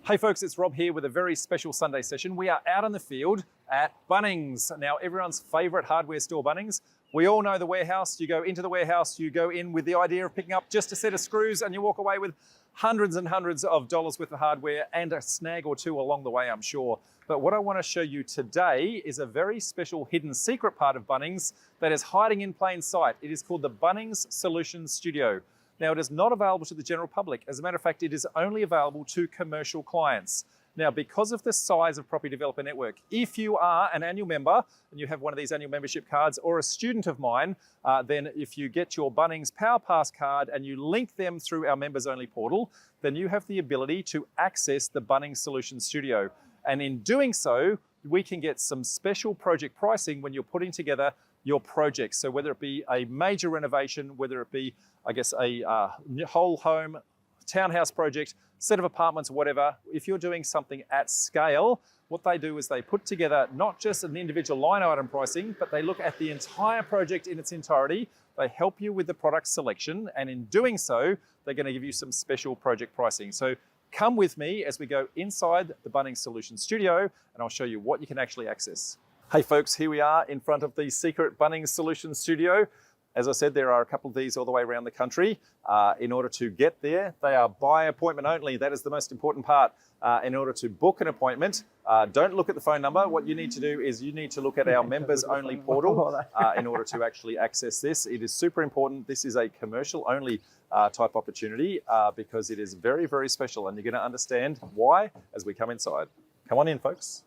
Hey folks, it's Rob here with a very special Sunday session. We are out in the field at Bunnings. Now, everyone's favorite hardware store, Bunnings. We all know the warehouse. You go into the warehouse, you go in with the idea of picking up just a set of screws and you walk away with hundreds and hundreds of dollars worth of hardware and a snag or two along the way, I'm sure. But what I want to show you today is a very special hidden secret part of Bunnings that is hiding in plain sight. It is called the Bunnings Solutions Studio. Now, it is not available to the general public. As a matter of fact, it is only available to commercial clients. Now, because of the size of Property Developer Network, if you are an annual member and you have one of these annual membership cards or a student of mine, then if you get your Bunnings Power Pass card and you link them through our members only portal, then you have the ability to access the Bunnings Solutions Studio. And in doing so, we can get some special project pricing when you're putting together your projects. So whether it be a major renovation, whether it be, I guess, a whole home, townhouse project, set of apartments, whatever, if you're doing something at scale, what they do is they put together not just an individual line item pricing, but they look at the entire project in its entirety. They help you with the product selection, and in doing so, they're going to give you some special project pricing. So come with me as we go inside the Bunnings Solutions Studio, and I'll show you what you can actually access. Hey folks, here we are in front of the secret Bunnings Solutions Studio. As I said, there are a couple of these all the way around the country. In order to get there, they are by appointment only. That is the most important part. In order to book an appointment, don't look at the phone number. What you need to do is you need to look at our members only portal in order to actually access this. It is super important. This is a commercial only type opportunity because it is very, very special, and you're going to understand why as we come inside. Come on in, folks.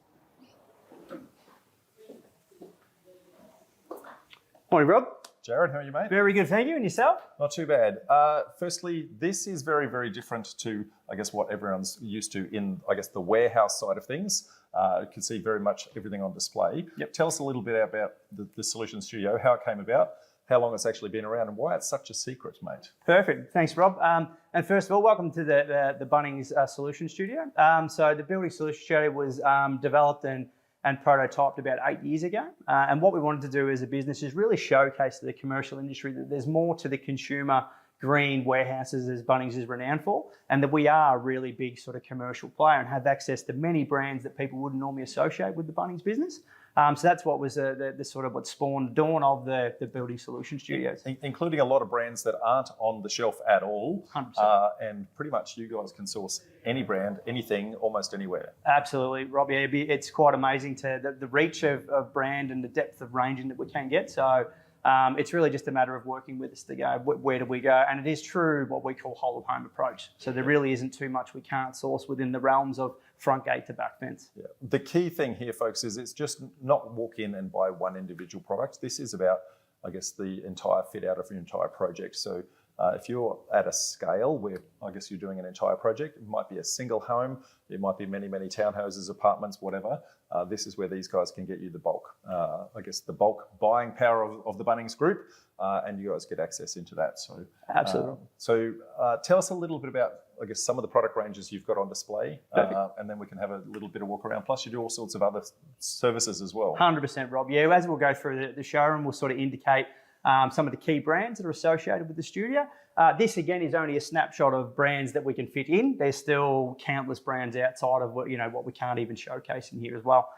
Morning, Rob. Jared, how are you, mate? Very good, thank you. And yourself? Not too bad. Firstly, this is very, very different to, I guess, what everyone's used to in, I guess, the warehouse side of things. You can see very much everything on display. Yep. Tell us a little bit about the Solution Studio, how it came about, how long it's actually been around, and why it's such a secret, mate. Perfect. Thanks, Rob. And first of all, welcome to the Bunnings Solution Studio. So the Building Solution Studio was developed and prototyped about 8 years ago. And what we wanted to do as a business is really showcase to the commercial industry that there's more to the consumer green warehouses as Bunnings is renowned for, and that we are a really big sort of commercial player and have access to many brands that people wouldn't normally associate with the Bunnings business. So that's what was the sort of what spawned the dawn of the Building Solution Studios. Including a lot of brands that aren't on the shelf at all. 100%. And pretty much you guys can source any brand, anything, almost anywhere. Absolutely, Rob. Yeah, it's quite amazing to the reach of brand and the depth of ranging that we can get. So it's really just a matter of working with us to go, where do we go? And it is true what we call whole of home approach. So there really isn't too much we can't source within the realms of front gate to back fence. Yeah. The key thing here, folks, is it's just not walk in and buy one individual product. This is about, I guess, the entire fit out of your entire project. So if you're at a scale where I guess you're doing an entire project, it might be a single home, it might be many, many townhouses, apartments, whatever. This is where these guys can get you the bulk, I guess the bulk buying power of the Bunnings Group, and you guys get access into that. So absolutely. Tell us a little bit about, I guess, some of the product ranges you've got on display, and then we can have a little bit of walk around. Plus you do all sorts of other services as well. 100%, Rob. Yeah, as we'll go through the showroom, we'll sort of indicate some of the key brands that are associated with the studio. This again is only a snapshot of brands that we can fit in. There's still countless brands outside of what we can't even showcase in here as well.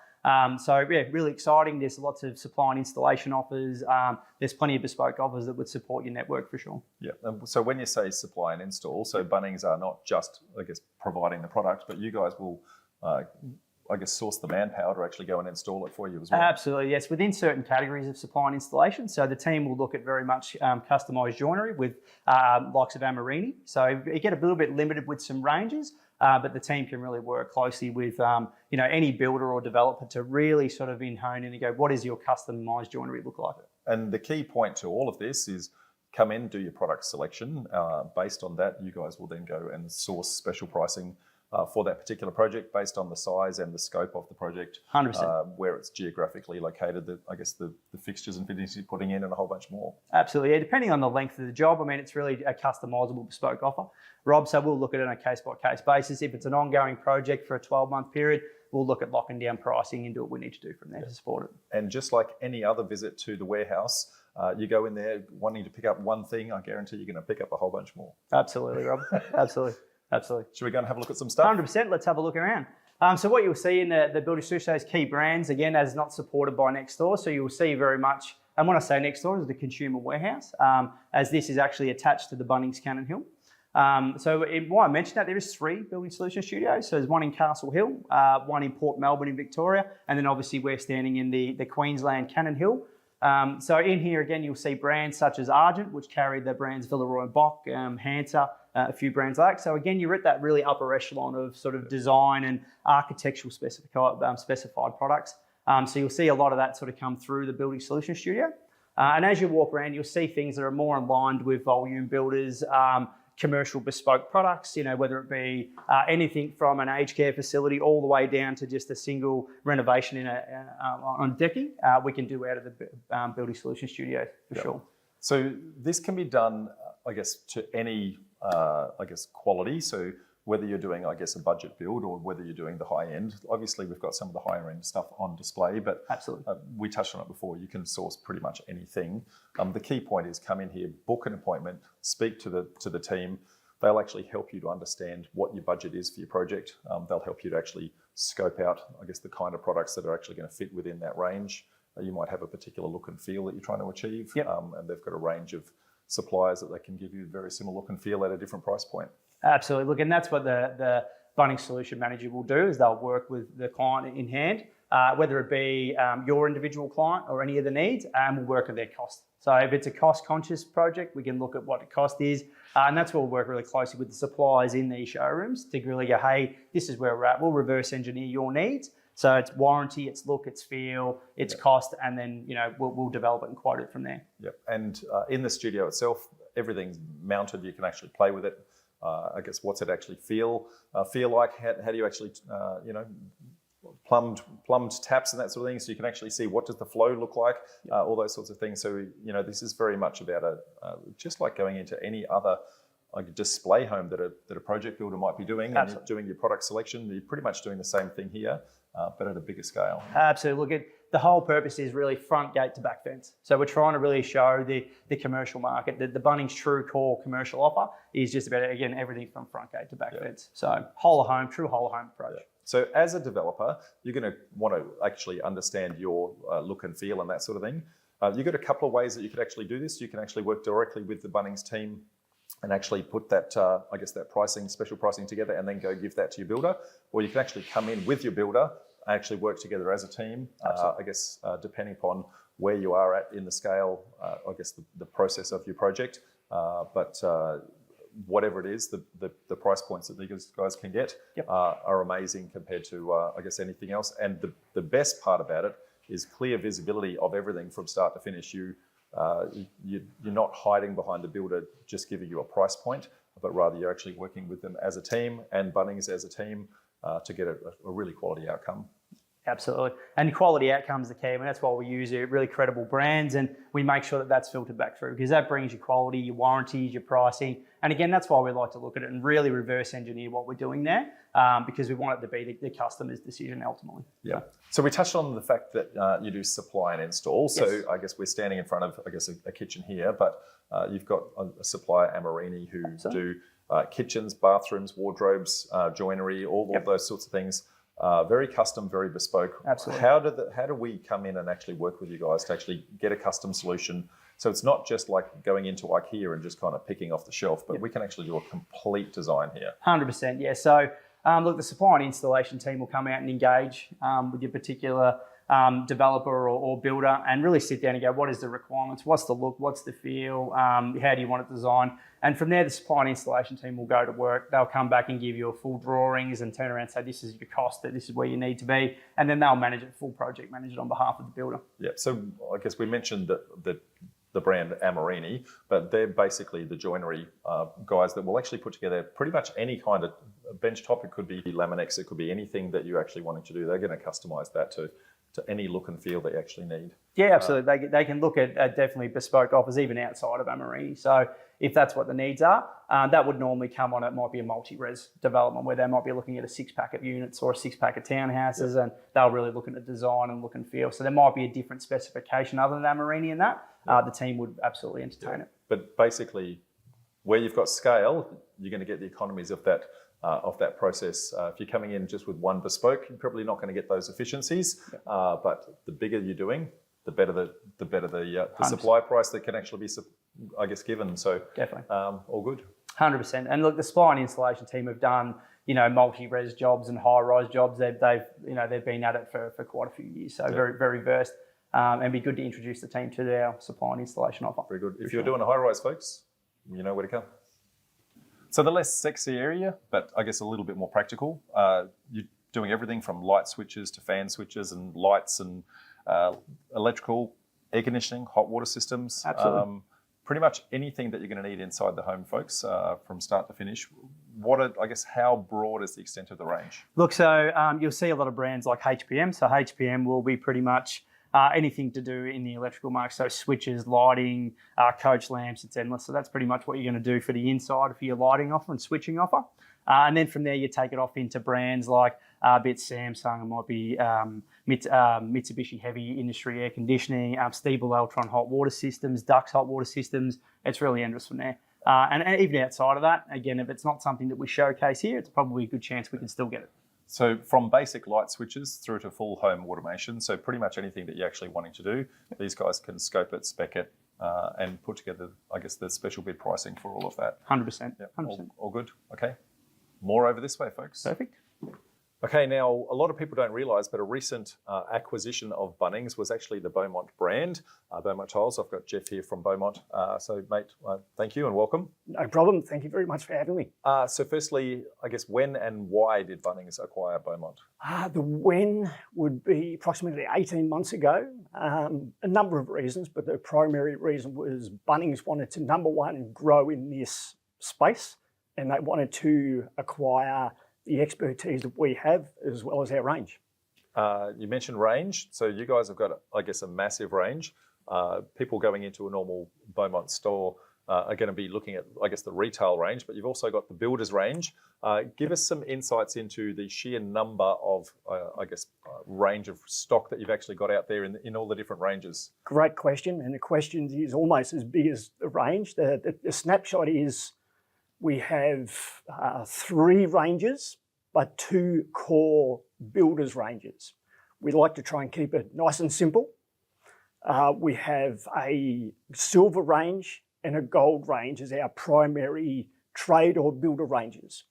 So yeah, really exciting. There's lots of supply and installation offers. There's plenty of bespoke offers that would support your network for sure. Yeah. So when you say supply and install, so Bunnings are not just, I guess, providing the product, but you guys will I guess, source the manpower to actually go and install it for you as well. Absolutely, yes. Within certain categories of supply and installation. So the team will look at very much customised joinery with likes of Amarini. So you get a little bit limited with some ranges, but the team can really work closely with any builder or developer to really sort of hone in and go, what does your customised joinery look like? And the key point to all of this is come in, do your product selection. Based on that, you guys will then go and source special pricing for that particular project based on the size and the scope of the project, 100%. Where it's geographically located, the fixtures and fittings you're putting in and a whole bunch more. Absolutely, yeah, depending on the length of the job. I mean, it's really a customisable bespoke offer, Rob, so we'll look at it on a case-by-case basis. If it's an ongoing project for a 12-month period, we'll look at locking down pricing and do what we need to do from there to support it. And just like any other visit to the warehouse, you go in there wanting to pick up one thing, I guarantee you're going to pick up a whole bunch more. Absolutely, Rob, absolutely. Absolutely. Should we go and have a look at some stuff? 100%. Let's have a look around. So what you'll see in the Building Solutions key brands, again, as not supported by next door. So you'll see very much, and when I say next door, is the consumer warehouse, as this is actually attached to the Bunnings Cannon Hill. Why I mentioned that, there is 3 Building Solution studios. So there's one in Castle Hill, one in Port Melbourne in Victoria, and then obviously we're standing in the Queensland Cannon Hill. So in here, again, you'll see brands such as Argent, which carry the brands Villeroy and Boch, Hansa, a few brands like that. So again, you're at that really upper echelon of sort of design and architectural specified products. So you'll see a lot of that sort of come through the Building Solution studio. And as you walk around, you'll see things that are more aligned with volume builders, commercial bespoke products, whether it be anything from an aged care facility all the way down to just a single renovation on decking, we can do out of the Building Solution studio for sure. So this can be done, I guess, to any, quality. So whether you're doing, I guess, a budget build or whether you're doing the high end. Obviously, we've got some of the higher end stuff on display, but absolutely, we touched on it before. You can source pretty much anything. The key point is come in here, book an appointment, speak to the team. They'll actually help you to understand what your budget is for your project. They'll help you to actually scope out, I guess, the kind of products that are actually going to fit within that range. You might have a particular look and feel that you're trying to achieve, and they've got a range of suppliers that they can give you very similar look and feel at a different price point. Absolutely. Look, and that's what the Bunnings Solution Manager will do, is they'll work with the client in hand, whether it be your individual client or any of the needs, and we'll work at their cost. So if it's a cost-conscious project, we can look at what the cost is, and that's where we'll work really closely with the suppliers in these showrooms to really go, hey, this is where we're at. We'll reverse engineer your needs. So it's warranty, it's look, it's feel, it's cost, and then we'll develop it and quote it from there. Yep. And in the studio itself, everything's mounted. You can actually play with it. I guess, what's it actually feel like? How do you actually, plumbed taps and that sort of thing, so you can actually see what does the flow look like, all those sorts of things. So this is very much about just like going into any other display home that a project builder might be doing. Absolutely. And you're doing your product selection. You're pretty much doing the same thing here, but at a bigger scale. Absolutely. Look, the whole purpose is really front gate to back fence. So we're trying to really show the commercial market that the Bunnings true core commercial offer is just about, again, everything from front gate to back fence. So whole of home, true whole of home approach. Yeah. So as a developer, you're going to want to actually understand your look and feel and that sort of thing. You've got a couple of ways that you could actually do this. You can actually work directly with the Bunnings team and actually put that, that pricing, special pricing together, and then go give that to your builder. Or you can actually come in with your builder, actually work together as a team, depending upon where you are at in the scale, the process of your project. Whatever it is, the price points that these guys can get are amazing compared to, anything else. And the best part about it is clear visibility of everything from start to finish. You're not hiding behind the builder just giving you a price point, but rather you're actually working with them as a team and Bunnings as a team to get a really quality outcome. Absolutely. And quality outcomes are the key. I mean, that's why we use really credible brands, and we make sure that that's filtered back through, because that brings you quality, your warranties, your pricing. And again, that's why we like to look at it and really reverse engineer what we're doing there, because we want it to be the customer's decision ultimately. Yeah. So we touched on the fact that you do supply and install. So yes. I guess we're standing in front of, a kitchen here, but you've got a supplier, Amorini, who do kitchens, bathrooms, wardrobes, joinery, all of those sorts of things. Very custom, very bespoke. Absolutely. How do we come in and actually work with you guys to actually get a custom solution? So it's not just like going into IKEA and just kind of picking off the shelf, but we can actually do a complete design here. 100%, yeah. So look, the supply and installation team will come out and engage with your particular developer or builder and really sit down and go, what is the requirements? What's the look? What's the feel? How do you want it designed? And from there, the supply and installation team will go to work. They'll come back and give you a full drawings and turn around and say, this is your cost, that this is where you need to be. And then they'll manage it, full project manage it on behalf of the builder. Yeah, so I guess we mentioned that the brand Amorini, but they're basically the joinery guys that will actually put together pretty much any kind of bench top. It could be laminates, it could be anything that you're actually wanting to do. They're going to customize that to any look and feel that you actually need. Yeah, absolutely. They can look at definitely bespoke offers even outside of Amorini. So if that's what the needs are, that would normally come on, it might be a multi-res development where they might be looking at a 6-pack of units or a 6-pack of townhouses, and they'll really look at the design and look and feel. So there might be a different specification other than Amorini in that. The team would absolutely entertain it. But basically, where you've got scale, you're going to get the economies of that process. If you're coming in just with one bespoke, you're probably not going to get those efficiencies. Yep. But the bigger you're doing, the better the supply price that can actually be, I guess, given. So definitely, all good. 100%. And look, the spline installation team have done, multi-res jobs and high-rise jobs. They've been at it for quite a few years. So very, very versed. And be good to introduce the team to our supply and installation offer. Very good. If you're doing a high-rise, folks, you know where to come. So the less sexy area, but I guess a little bit more practical. You're doing everything from light switches to fan switches and lights and electrical, air conditioning, hot water systems. Absolutely. Pretty much anything that you're going to need inside the home, folks, from start to finish. How broad is the extent of the range? Look, so you'll see a lot of brands like HPM. So HPM will be pretty much anything to do in the electrical market. So switches, lighting, coach lamps, it's endless. So that's pretty much what you're going to do for the inside for your lighting offer and switching offer. And then from there, you take it off into brands like Samsung, it might be Mitsubishi Heavy Industry Air Conditioning, Stiebel Eltron hot water systems, Dux hot water systems. It's really endless from there. And even outside of that, again, if it's not something that we showcase here, it's probably a good chance we can still get it. So from basic light switches through to full home automation, so pretty much anything that you're actually wanting to do, these guys can scope it, spec it, and put together, I guess, the special bid pricing for all of that. 100%. Yep. 100%. All good. Okay. More over this way, folks. Perfect. Okay, now a lot of people don't realise, but a recent acquisition of Bunnings was actually the Bowmont brand, Bowmont Tiles. I've got Jeff here from Bowmont. So, mate, thank you and welcome. No problem. Thank you very much for having me. So, firstly, I guess when and why did Bunnings acquire Bowmont? The when would be approximately 18 months ago. A number of reasons, but the primary reason was Bunnings wanted to, number one, grow in this space, and they wanted to acquire the expertise that we have as well as our range. You mentioned range. So you guys have got, I guess, a massive range. People going into a normal Bowmont store are going to be looking at, I guess, the retail range, but you've also got the builder's range. Give us some insights into the sheer number of, range of stock that you've actually got out there in all the different ranges. Great question, and the question is almost as big as the range. The snapshot is we have 3 ranges, but 2 core builders ranges. We like to try and keep it nice and simple. We have a silver range and a gold range as our primary trade or builder ranges.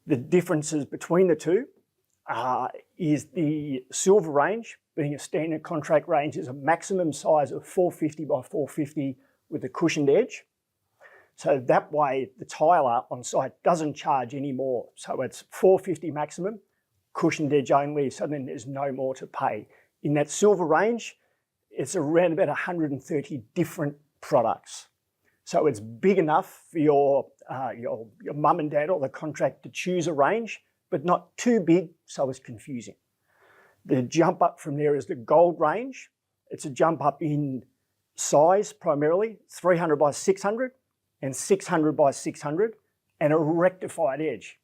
The differences between the two is the silver range, being a standard contract range, is a maximum size of 450 by 450 with a cushioned edge. So that way the tiler on site doesn't charge any more. So it's 450 maximum, cushioned edge only, so then there's no more to pay. In that silver range, it's around about 130 different products. So it's big enough for your mum and dad or the contract to choose a range, but not too big, so it's confusing. The jump up from there is the gold range. It's a jump up in size primarily, 300 by 600 and 600 by 600 and a rectified edge.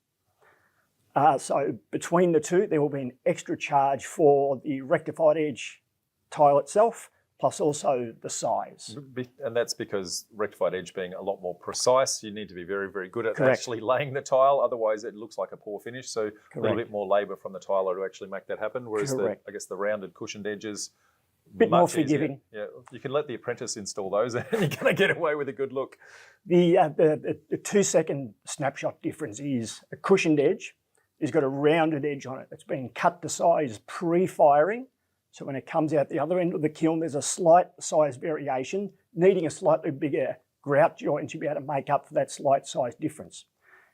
So between the two, there will be an extra charge for the rectified edge tile itself, plus also the size. And that's because rectified edge being a lot more precise, you need to be very, very good at Correct. actually laying the tile. Otherwise, it looks like a poor finish. So Correct. a little bit more labour from the tiler to actually make that happen. Whereas the rounded cushioned edges, Bit more forgiving. Yeah, you can let the apprentice install those, and you're going to get away with a good look. The 2-second snapshot difference is a cushioned edge has got a rounded edge on it. It's been cut to size pre-firing. So when it comes out the other end of the kiln, there's a slight size variation, needing a slightly bigger grout joint to be able to make up for that slight size difference.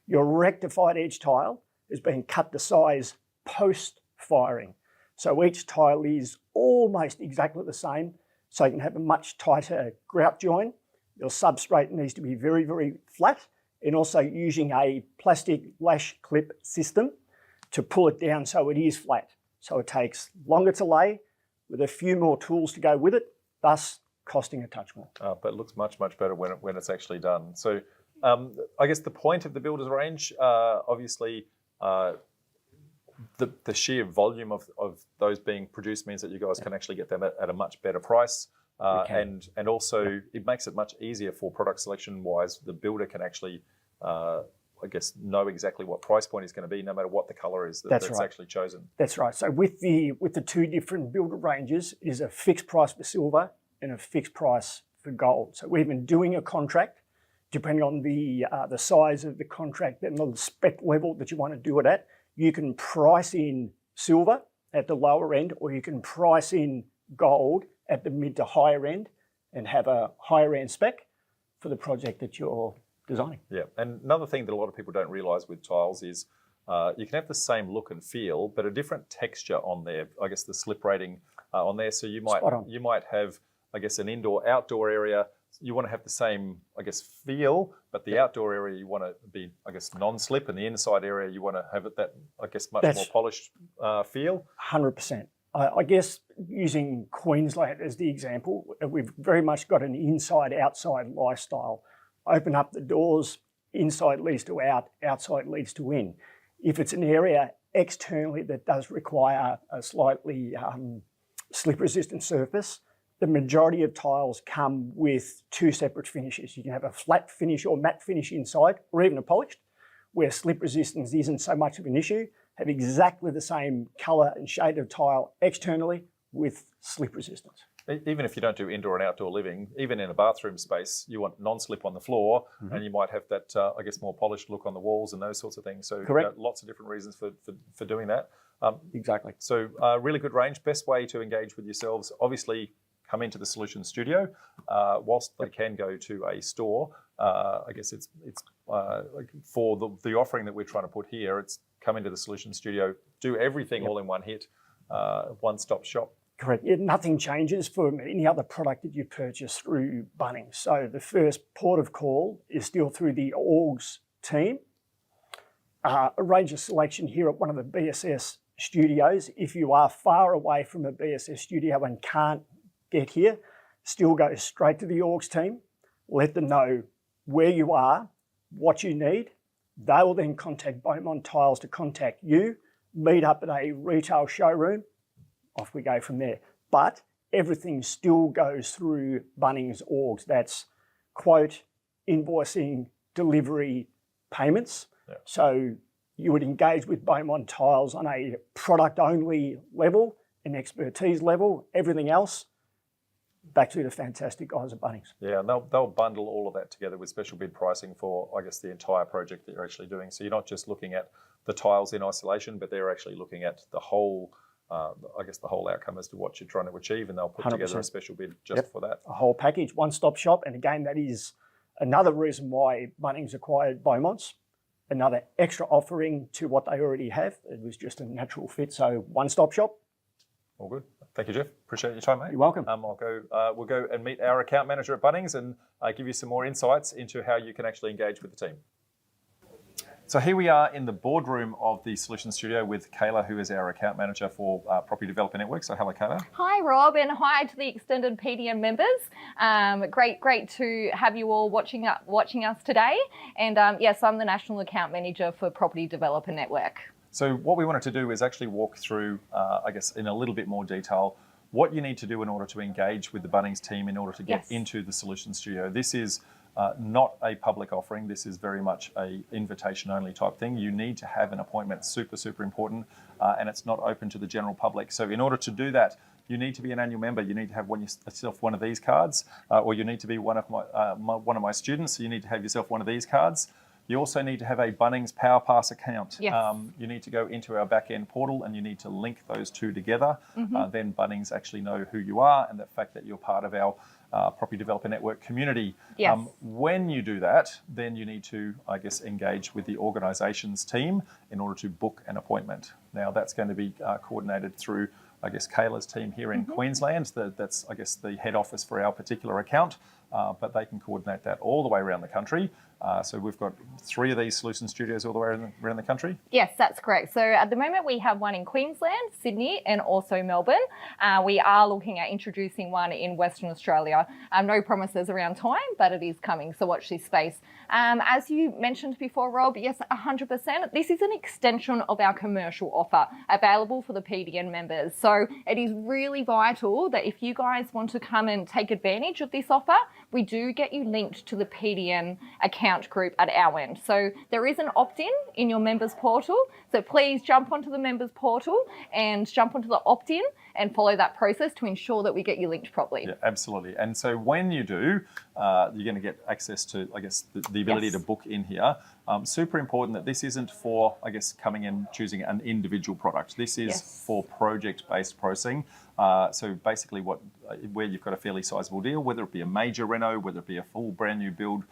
Your rectified edge tile has been cut to size post-firing. So each tile is almost exactly the same, so you can have a much tighter grout joint. Your substrate needs to be very, very flat, and also using a plastic lash clip system to pull it down so it is flat. So it takes longer to lay with a few more tools to go with it, thus costing a touch more. But it looks much, much better when it's actually done. So I guess the point of the builder's range, obviously, the sheer volume of those being produced means that you guys can actually get them at a much better price. and also it makes it much easier for product selection wise. The builder can actually, I guess, know exactly what price point is going to be, no matter what the colour is that's right. actually chosen. That's right. So with the two different builder ranges, it is a fixed price for silver and a fixed price for gold. So we're even doing a contract, depending on the size of the contract and the spec level that you want to do it at. You can price in silver at the lower end, or you can price in gold at the mid to higher end and have a higher end spec for the project that you're designing. Yeah, and another thing that a lot of people don't realise with tiles is you can have the same look and feel, but a different texture on there. I guess the slip rating on there. So you might have, I guess, an indoor-outdoor area. You want to have the same, I guess, feel, but the outdoor area you want to be, I guess, non-slip, and the inside area you want to have it that, I guess, much more polished feel. 100%. I guess using Queensland as the example, we've very much got an inside-outside lifestyle. Open up the doors, inside leads to out, outside leads to in. If it's an area externally that does require a slightly slip-resistant surface, the majority of tiles come with two separate finishes. You can have a flat finish or matte finish inside, or even a polished, where slip resistance isn't so much of an issue. Have exactly the same colour and shade of tile externally with slip resistance. Even if you don't do indoor and outdoor living, even in a bathroom space, you want non-slip on the floor, and you might have that, I guess, more polished look on the walls and those sorts of things. So correct. Lots of different reasons for doing that. Exactly. So really good range. Best way to engage with yourselves, obviously, come into the Solution Studio. Whilst they can go to a store, I guess it's like for the offering that we're trying to put here, it's come into the Solution Studio, do everything all in one hit, one-stop shop. Correct. Yeah, nothing changes from any other product that you purchase through Bunnings. So the first port of call is still through the orgs team. A range of selection here at one of the BSS studios. If you are far away from a BSS studio and can't get here, still go straight to the orgs team. Let them know where you are, what you need. They will then contact Bowmont Tiles to contact you, meet up at a retail showroom. Off we go from there. But everything still goes through Bunnings orgs. That's quote, invoicing, delivery, payments. Yeah. So you would engage with Bowmont Tiles on a product-only level, an expertise level, everything else, back to the fantastic guys at Bunnings. Yeah, and they'll bundle all of that together with special bid pricing for, I guess, the entire project that you're actually doing. So you're not just looking at the tiles in isolation, but they're actually looking at the whole, I guess, the whole outcome as to what you're trying to achieve, and they'll put 100%. Together a special bid just for that. A whole package, one-stop shop. And again, that is another reason why Bunnings acquired Bowmont's, another extra offering to what they already have. It was just a natural fit. So one-stop shop. All good. Thank you, Jeff. Appreciate your time, mate. You're welcome. We'll go and meet our account manager at Bunnings and give you some more insights into how you can actually engage with the team. So here we are in the boardroom of the Solution Studio with Kayla, who is our account manager for Property Developer Network. So hello, Kayla. Hi, Rob, and hi to the extended PDM members. Great to have you all watching us today. And yes, I'm the National Account Manager for Property Developer Network. So what we wanted to do is actually walk through, I guess, in a little bit more detail, what you need to do in order to engage with the Bunnings team in order to get into the Solution Studio. This is not a public offering. This is very much a invitation-only type thing. You need to have an appointment, super, super important, and it's not open to the general public. So in order to do that, you need to be an annual member. You need to have yourself one of these cards, or you need to be one of my students. So you need to have yourself one of these cards. You also need to have a Bunnings PowerPass account. Yes. You need to go into our back-end portal and you need to link those two together. Then Bunnings actually know who you are and the fact that you're part of our Property Developer Network community. Yes. When you do that, then you need to, I guess, engage with the organisations team in order to book an appointment. Now, that's going to be coordinated through, I guess, Kayla's team here in Queensland. That's, I guess, the head office for our particular account. but they can coordinate that all the way around the country. So we've got 3 of these solution studios all the way around the country. Yes, that's correct. So at the moment we have one in Queensland, Sydney, and also Melbourne. We are looking at introducing one in Western Australia. No promises around time, but it is coming, so watch this space. As you mentioned before, Rob, yes, 100%. This is an extension of our commercial offer available for the PDN members. So it is really vital that if you guys want to come and take advantage of this offer, we do get you linked to the PDN account group at our end. So there is an opt-in in your members portal. So please jump onto the members portal and jump onto the opt-in and follow that process to ensure that we get you linked properly. Yeah, absolutely. And so when you do, you're going to get access to, I guess, the ability to book in here. Super important that this isn't for, I guess, coming in choosing an individual product. This is for project-based pricing. So basically where you've got a fairly sizable deal, whether it be a major reno, whether it be a full brand new build,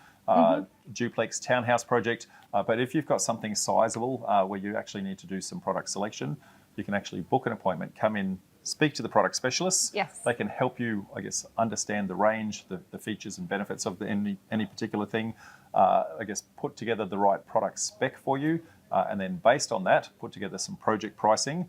duplex townhouse project. But if you've got something sizable where you actually need to do some product selection, you can actually book an appointment, come in, speak to the product specialists. Yes. They can help you, I guess, understand the range, the features and benefits of any particular thing. I guess put together the right product spec for you, and then based on that, put together some project pricing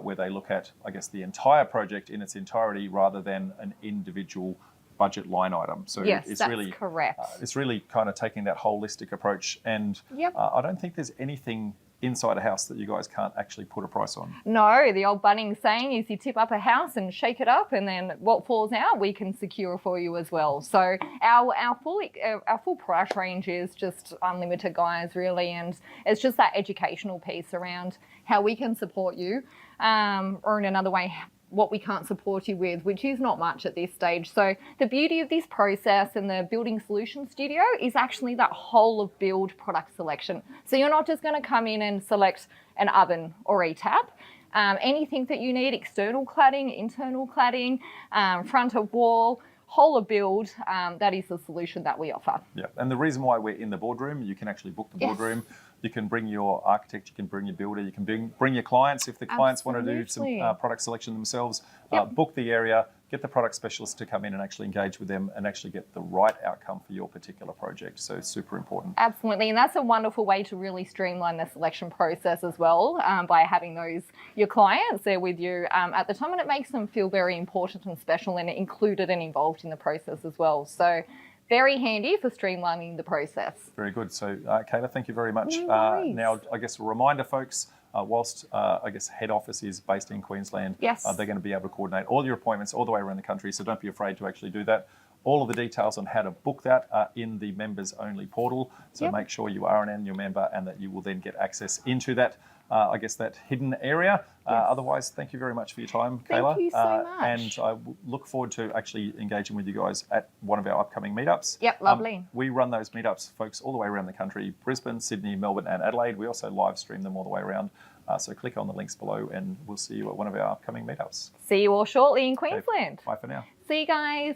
where they look at, I guess, the entire project in its entirety rather than an individual budget line item. So yes, it's that's really correct. It's really kind of taking that holistic approach, and I don't think there's anything inside a house that you guys can't actually put a price on. No, the old Bunnings saying is you tip up a house and shake it up, and then what falls out we can secure for you as well. So our full price range is just unlimited, guys, really, and it's just that educational piece around how we can support you, or in another way, what we can't support you with, which is not much at this stage. So the beauty of this process and the Building Solution Studio is actually that whole of build product selection. So you're not just going to come in and select an oven or ETAP. Anything that you need, external cladding, internal cladding, front of wall, whole of build, that is the solution that we offer. Yeah, and the reason why we're in the boardroom, you can actually book the boardroom. You can bring your architect, you can bring your builder, you can bring your clients if the clients want to do some product selection themselves. Book the area, get the product specialist to come in and actually engage with them and actually get the right outcome for your particular project. So super important. Absolutely, and that's a wonderful way to really streamline the selection process as well, by having your clients there with you at the time, and it makes them feel very important and special and included and involved in the process as well. So very handy for streamlining the process. Very good. So, Kayla, thank you very much. No worries. Now, I guess a reminder, folks, whilst I guess head office is based in Queensland, they're going to be able to coordinate all your appointments all the way around the country. So don't be afraid to actually do that. All of the details on how to book that are in the members only portal. So make sure you are an annual member and that you will then get access into that, I guess, that hidden area. Otherwise, thank you very much for your time, Kayla. Thank you so much. And I look forward to actually engaging with you guys at one of our upcoming meetups. Yep, lovely. We run those meetups, folks, all the way around the country, Brisbane, Sydney, Melbourne and Adelaide. We also live stream them all the way around. So click on the links below and we'll see you at one of our upcoming meetups. See you all shortly in Queensland. Okay, bye for now. See you guys.